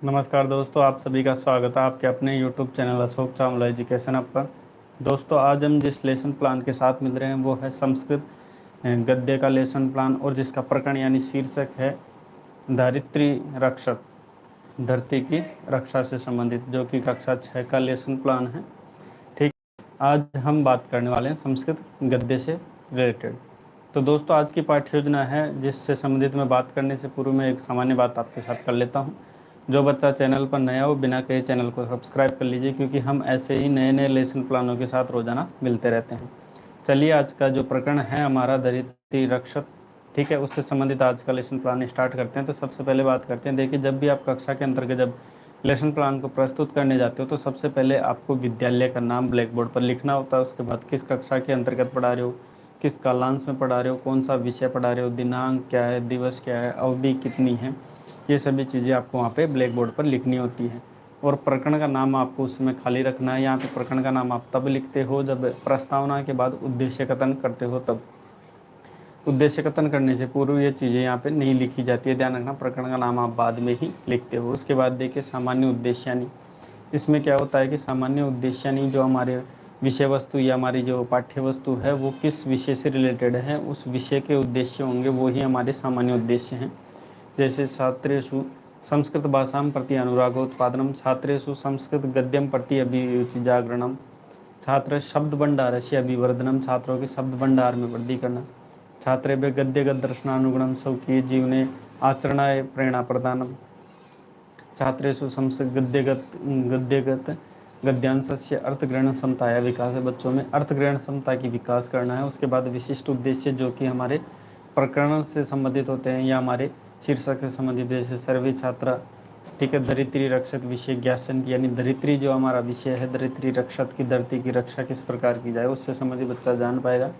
नमस्कार दोस्तों, आप सभी का स्वागत है आपके अपने YouTube channel Ashok Chawla education app पर। दोस्तों, आज हम जिस लेसन प्लान के साथ मिल रहे हैं वो है संस्कृत गद्य का लेसन प्लान, और जिसका प्रकरण यानी शीर्षक है धरित्री रक्षक, धरती की रक्षा से संबंधित, जो कि कक्षा 6 का लेसन प्लान है। ठीक, आज हम बात करने वाले हैं संस्कृत गद्य से रिलेटेड। तो दोस्तों, आज की पाठ्य योजना है जिससे संबंधित मैं बात करने से पूर्व में एक सामान्य बात आपके साथ कर लेता हूं। जो बच्चा चैनल पर नया हो, बिना कहे चैनल को सब्सक्राइब कर लीजिए, क्योंकि हम ऐसे ही नए नए लेसन प्लानों के साथ रोजाना मिलते रहते हैं। चलिए, आज का जो प्रकरण है हमारा धरित्री रक्षक, ठीक है, उससे संबंधित आज का लेसन प्लान स्टार्ट करते हैं। तो सबसे पहले बात करते हैं, देखिए, जब भी आप कक्षा के अंतर्गत जब लेसन प्लान को प्रस्तुत करने जाते हो तो सबसे पहले आपको विद्यालय का नाम ब्लैक बोर्ड पर लिखना होता है। उसके बाद किस कक्षा के अंतर्गत पढ़ा रहे हो, किस कालांश में पढ़ा रहे हो, कौन सा विषय पढ़ा रहे हो, दिनांक क्या है, दिवस क्या है, अवधि कितनी है, ये सभी चीज़ें आपको वहाँ पे ब्लैक बोर्ड पर लिखनी होती है। और प्रकरण का नाम आपको उसमें खाली रखना है। यहाँ पे प्रकरण का नाम आप तब लिखते हो जब प्रस्तावना के बाद उद्देश्य कथन करते हो, तब। उद्देश्य कथन करने से पूर्व ये चीज़ें यहाँ पे नहीं लिखी जाती है, ध्यान रखना। प्रकरण का नाम आप बाद में ही लिखते हो। उसके बाद देखिए सामान्य उद्देश्यानी। इसमें क्या होता है कि सामान्य उद्देश्यानी जो हमारे विषय वस्तु या हमारी जो पाठ्य वस्तु है वो किस विषय से रिलेटेड है, उस विषय के उद्देश्य होंगे, वो ही हमारे सामान्य उद्देश्य हैं। जैसे छात्रेषु संस्कृत भाषां प्रति अनुरागोत्पादनम, छात्रेषु संस्कृत गद्यम प्रति अभिरुचि जागरणम, छात्र शब्द भंडारस्य अभिवर्धनम, छात्रों के शब्द भंडार में वृद्धि करना, छात्रेभ्यः गद्यगत दर्शनानुगुणम स्वकीय जीवने आचरणाय प्रेरणा प्रदानम, छात्रेषु संस्कृत गद्यगत गद्यांशस्य अर्थग्रहण क्षमता या विकास है, बच्चों में अर्थग्रहण क्षमता की विकास करना है। उसके बाद विशिष्ट उद्देश्य जो कि हमारे प्रकरण से संबंधित होते हैं या हमारे शीर्षक से संबंधित, जैसे सर्वे छात्रा, ठीक है, धरित्री रक्षक विषय ज्ञासन, यानी धरित्री जो हमारा विषय है, धरित्री रक्षक की, धरती की रक्षा किस प्रकार की जाए, उससे संबंधित बच्चा जान पाएगा।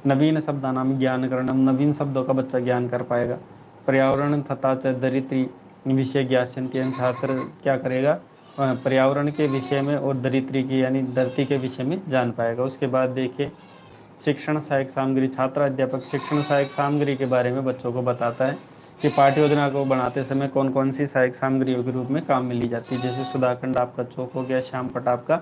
नवीन शब्दानाम ज्ञानकरणम, नवीन शब्दों का बच्चा ज्ञान कर पाएगा। पर्यावरण तथा च धरित्री विषय ज्ञास्यन्ति, छात्र क्या करेगा, पर्यावरण के विषय में और धरित्री की यानी धरती के विषय में जान पाएगा। उसके बाद देखिए शिक्षण सहायक सामग्री, छात्र अध्यापक शिक्षण सहायक सामग्री के बारे में बच्चों को बताता है कि पाठ्य योजना को बनाते समय कौन कौन सी सहायक सामग्रियों के रूप में काम में ली जाती है। जैसे सुधाखंड आपका चौक हो गया, श्यामपट्ट आपका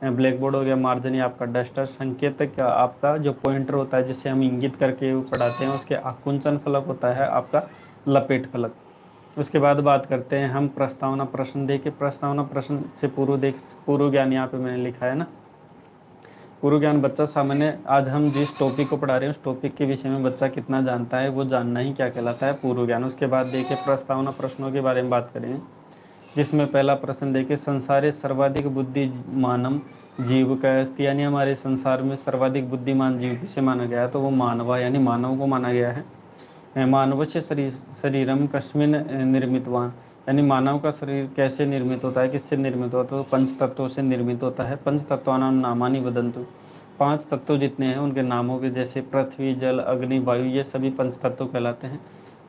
ब्लैक बोर्ड हो गया, मार्जनी आपका डस्टर, संकेतक आपका जो पॉइंटर होता है जिससे हम इंगित करके पढ़ाते हैं, उसके आकुंचन फलक होता है आपका लपेट फलक। उसके बाद बात करते हैं हम प्रस्तावना प्रश्न। देखिए, प्रस्तावना प्रश्न से पूर्व ज्ञान यहाँ पे मैंने लिखा है ना, पूर्व ज्ञान बच्चा सामान्य, आज हम जिस टॉपिक को पढ़ा रहे हैं उस टॉपिक के विषय में बच्चा कितना जानता है वो जानना ही क्या कहलाता है, पूर्व ज्ञान। उसके बाद देखिए प्रस्तावना प्रश्नों के बारे में बात करेंगे, जिसमें पहला प्रश्न देखिए, संसारे सर्वाधिक बुद्धिमानम जीव का अस्ति, यानी हमारे संसार में सर्वाधिक बुद्धिमान जीव किसे माना गया है, तो वो मानवा यानी मानव को माना गया है। मानवस्य शरीरम कस्मिन निर्मितवान, यानी मानव का शरीर कैसे निर्मित होता है, किससे निर्मित होता है, तो पंच तत्वों से निर्मित होता है। पंच तत्वानां नामानि वदन्तु, पांच तत्व जितने हैं उनके नामों के, जैसे पृथ्वी जल अग्नि वायु, ये सभी पंच तत्व कहलाते हैं।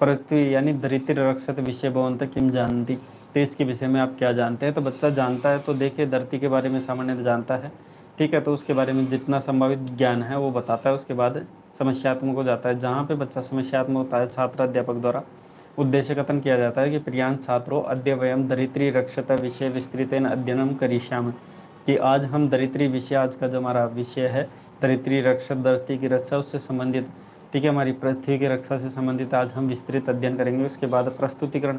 पृथ्वी यानी धरित्री रक्षत विषय भवंत किम जानती, तेज के विषय में आप क्या जानते हैं, तो बच्चा जानता है। तो देखिए धरती के बारे में सामान्य जानता है, ठीक है, तो उसके बारे में जितना संभावित ज्ञान है वो बताता है। उसके बाद समस्यात्मक हो जाता है, जहाँ पे बच्चा समस्यात्मक होता है छात्र अध्यापक द्वारा उद्देश्य कथन किया जाता है कि प्रियांश छात्रों अद्य वयम धरित्री रक्षत विषय विस्तृतेन अध्ययनम करिष्यामि, कि आज हम धरित्री विषय, आज का जो हमारा विषय है धरित्री रक्षा, धरती की रक्षा, उससे संबंधित, ठीक है, हमारी पृथ्वी की रक्षा से संबंधित आज हम विस्तृत अध्ययन करेंगे। उसके बाद प्रस्तुतिकरण।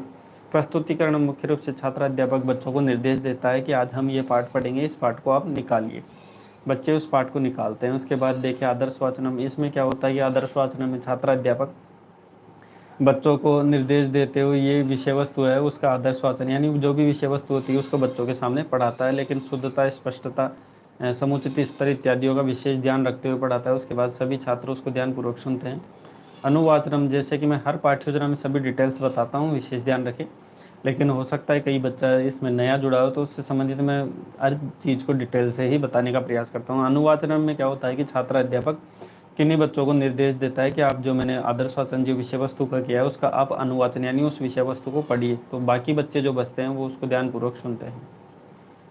प्रस्तुतिकरण मुख्य रूप से छात्र अध्यापक बच्चों को निर्देश देता है कि आज हम ये पाठ पढ़ेंगे, इस पाठ को आप निकालिए, बच्चे उस पाठ को निकालते हैं। उसके बाद देखिए आदर्श वाचनम, इसमें क्या होता है कि आदर्श वाचनम में छात्र अध्यापक बच्चों को निर्देश देते हुए ये विषय वस्तु है उसका आदर्श वाचन, यानी जो भी विषय वस्तु होती है उसको बच्चों के सामने पढ़ाता है, लेकिन शुद्धता, स्पष्टता, समुचित स्तर इत्यादियों का विशेष ध्यान रखते हुए पढ़ाता है। उसके बाद सभी छात्र उसको ध्यानपूर्वक सुनते हैं। अनुवाचनम, जैसे कि मैं हर पाठ्य योजना में सभी डिटेल्स बताता हूँ, विशेष ध्यान रखें, लेकिन हो सकता है कई बच्चा इसमें नया जुड़ा हो तो उससे संबंधित मैं हर चीज़ को डिटेल से ही बताने का प्रयास करता हूँ। अनुवाचन में क्या होता है कि छात्र अध्यापक किन्हीं बच्चों को निर्देश देता है कि आप जो मैंने आदर्श वाचन जो विषय वस्तु का किया है उसका आप अनुवाचन यानी उस विषय वस्तु को पढ़िए, तो बाकी बच्चे जो बचते हैं वो उसको ध्यानपूर्वक सुनते हैं।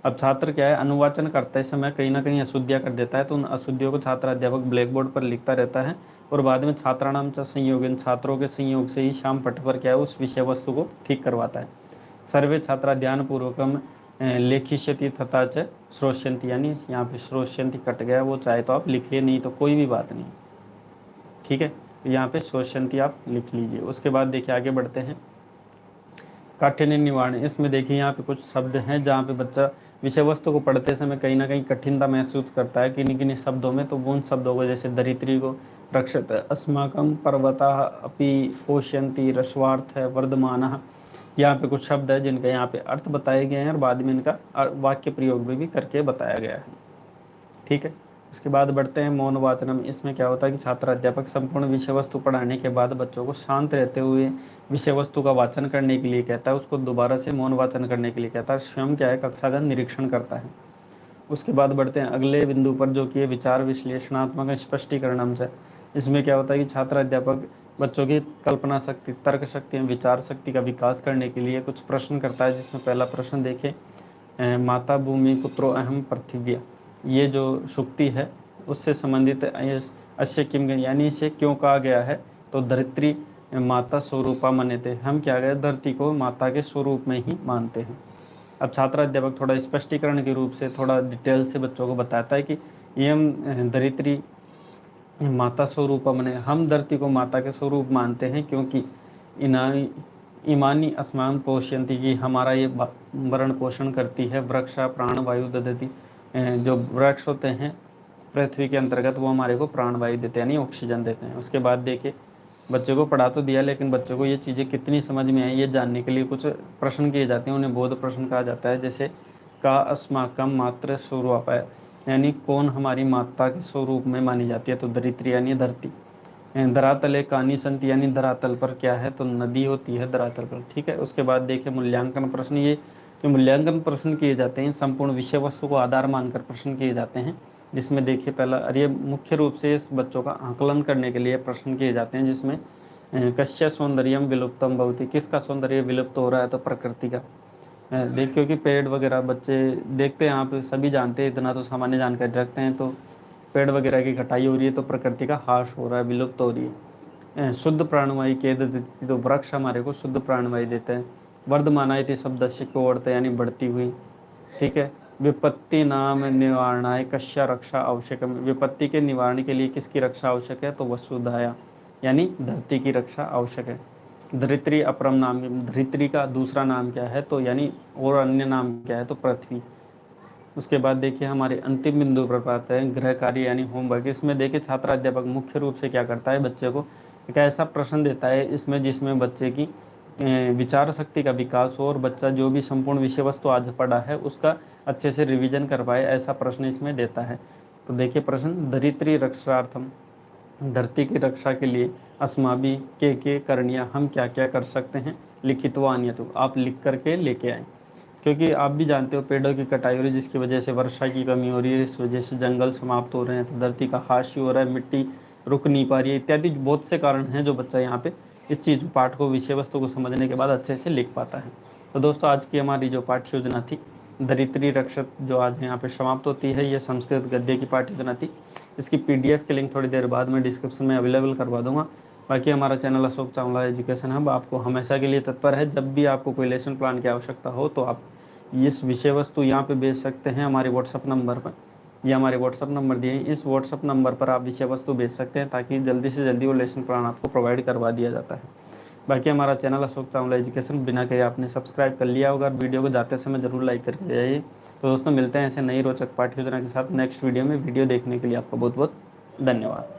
अब छात्र क्या है, अनुवाचन करते समय कहीं ना कहीं अशुद्धियाँ कर देता है, तो उन अशुद्धियों को छात्र अध्यापक ब्लैक बोर्ड पर लिखता रहता है, और बाद में छात्राणाम च संयोगन, छात्रों के संयोग से ही शाम पट पर क्या है उस विषय वस्तु को ठीक करवाता है। सर्वे छात्रा ध्यानपूर्वकम लेखिष्यति तथा च श्रोष्यन्ति, यानी यहाँ पे श्रोष्यन्ति कट गया, वो चाहे तो आप लिख लिए, नहीं तो कोई भी बात नहीं, ठीक है। तो यहाँ पे श्रोष्यन्ति आप लिख लीजिए। उसके बाद देखिए आगे बढ़ते हैं। काठिन्य निवारण, इसमें देखिए यहाँ पे कुछ शब्द हैं जहाँ पे बच्चा विषय वस्तु को पढ़ते समय कहीं ना कहीं कठिनता महसूस करता है किन्हीं किन्हीं शब्दों में। तो उन शब्दों को, जैसे धरित्री को रक्षत अस्माकं पर्वता अपि पोष्यन्ति, रस्वार्थ है वर्धमानः, यहाँ पे कुछ शब्द है जिनका यहाँ पे अर्थ बताए गए हैं और बाद में इनका वाक्य प्रयोग में भी करके बताया गया है, ठीक है। उसके बाद बढ़ते हैं मौन वाचनम। इसमें क्या होता है कि छात्र अध्यापक संपूर्ण विषय वस्तु पढ़ाने के बाद बच्चों को शांत रहते हुए विषय वस्तु का वाचन करने के लिए कहता है, उसको दोबारा से मौन वाचन करने के लिए कहता है, स्वयं क्या है कक्षा का निरीक्षण करता है। उसके बाद बढ़ते हैं अगले बिंदु पर, जो कि विचार विश्लेषणात्मक स्पष्टीकरण से। इसमें क्या होता है कि छात्र अध्यापक बच्चों की कल्पना शक्ति, तर्क शक्ति, विचार शक्ति का विकास करने के लिए कुछ प्रश्न करता है, जिसमें पहला प्रश्न देखें, माता भूमि पुत्रो अहम पृथिव्या, ये जो शुक्ति है उससे संबंधित अश्य किम, यानी इसे क्यों कहा गया है, तो धरित्री माता स्वरूपा मन्यते, हम क्या गए धरती को माता के स्वरूप में ही मानते हैं। अब छात्र अध्यापक थोड़ा स्पष्टीकरण के रूप से थोड़ा डिटेल से बच्चों को बताता है कि यम धरित्री माता स्वरूप मने, हम धरती को माता के स्वरूप मानते हैं क्योंकि इमानी अस्मान पोषयंती, की हमारा ये भरण पोषण करती है, वृक्षा प्राण वायु ददती, जो वृक्ष होते हैं पृथ्वी के अंतर्गत वो हमारे को प्राण वायु देते हैं, यानी ऑक्सीजन देते हैं। उसके बाद देखिए बच्चों को पढ़ा तो दिया, लेकिन बच्चों को ये चीज़ें कितनी समझ में आई ये जानने के लिए कुछ प्रश्न किए जाते हैं, उन्हें बोध प्रश्न कहा जाता है। जैसे का अस्माकम मात्र स्वरूप है, यानी कौन हमारी माता के स्वरूप में मानी जाती है, तो धरित्री यानी धरती। धरातले कानी संति, यानी धरातल पर क्या है, तो नदी होती है धरातल पर, ठीक है। उसके बाद देखिए मूल्यांकन प्रश्न, ये जो मूल्यांकन प्रश्न किए जाते हैं संपूर्ण विषय वस्तु को आधार मानकर प्रश्न किए जाते हैं, जिसमें देखिए पहला, अरे मुख्य रूप से इस बच्चों का आकलन करने के लिए प्रश्न किए जाते हैं, जिसमें कस्य सौंदर्यम विलुप्तम भवति, किसका सौंदर्य विलुप्त हो रहा है, तो प्रकृति का। देख क्योंकि पेड़ वगैरह बच्चे देखते हैं, आप सभी जानते हैं, इतना तो सामान्य जानकारी रखते हैं, तो पेड़ वगैरह की कटाई हो रही है तो प्रकृति का हाश हो रहा है, विलुप्त हो रही है। शुद्ध प्राणवायु के देती, तो वृक्ष हमारे को शुद्ध प्राणवायु देते हैं। वर्धमाना इति शब्द से को अर्थ, यानी बढ़ती हुई, ठीक है। विपत्ति नाम निवारणाय कश्या रक्षा आवश्यक, विपत्ति के निवारण के लिए किसकी रक्षा आवश्यक है, तो वसुधाया, यानी धरती की रक्षा आवश्यक है। धरित्री अपरम नाम, धरित्री का दूसरा नाम क्या है, तो यानी और अन्य नाम क्या है, तो पृथ्वी। उसके बाद देखिए हमारे अंतिम बिंदु पर आते हैं गृह कार्य यानी होमवर्क। इसमें देखिए छात्र अध्यापक मुख्य रूप से क्या करता है, बच्चे को एक ऐसा प्रश्न देता है इसमें जिसमें बच्चे की विचार शक्ति का विकास हो और बच्चा जो भी संपूर्ण विषय वस्तु आज पढ़ा है उसका अच्छे से रिवीजन कर पाए, ऐसा प्रश्न इसमें देता है। तो देखिए प्रश्न, धरित्री रक्षार्थम, धरती की रक्षा के लिए अस्माभि के करणीय, हम क्या क्या कर सकते हैं, लिखित व अन्यतु, आप लिख करके लेके आए। क्योंकि आप भी जानते हो पेड़ों की कटाई हो रही है, जिसकी वजह से वर्षा की कमी हो रही है, इस वजह से जंगल समाप्त हो रहे हैं, तो धरती का हाशिया हो रहा है, मिट्टी रुक नहीं पा रही है, इत्यादि बहुत से कारण हैं जो बच्चा यहाँ पे इस चीज़ पाठ को, विषय वस्तु को समझने के बाद अच्छे से लिख पाता है। तो दोस्तों आज की हमारी जो पाठ्य योजना थी धरित्री रक्षक, जो आज यहाँ पे समाप्त होती है, ये संस्कृत गद्य की पाठ्य योजना थी। इसकी PDF की लिंक थोड़ी देर बाद में डिस्क्रिप्शन में अवेलेबल करवा दूंगा। बाकी हमारा channel Ashok Chawla education hub आपको हमेशा के लिए तत्पर है, जब भी आपको कोई लेसन प्लान की आवश्यकता हो तो आप इस विषय वस्तु यहाँ पे भेज सकते हैं हमारे व्हाट्सअप नंबर पर। ये हमारे व्हाट्सअप नंबर दिए हैं, इस व्हाट्सअप नंबर पर आप विषय वस्तु भेज सकते हैं, ताकि जल्दी से जल्दी वो लेसन प्लान आपको प्रोवाइड करवा दिया जाता है। बाकी हमारा चैनल अशोक चावला एजुकेशन बिना कहे आपने सब्सक्राइब कर लिया होगा, वीडियो को जाते समय जरूर लाइक करके जाइए। तो दोस्तों मिलते हैं ऐसे नई रोचक पाठ्य योजना के साथ नेक्स्ट वीडियो में। वीडियो देखने के लिए आपका बहुत बहुत धन्यवाद।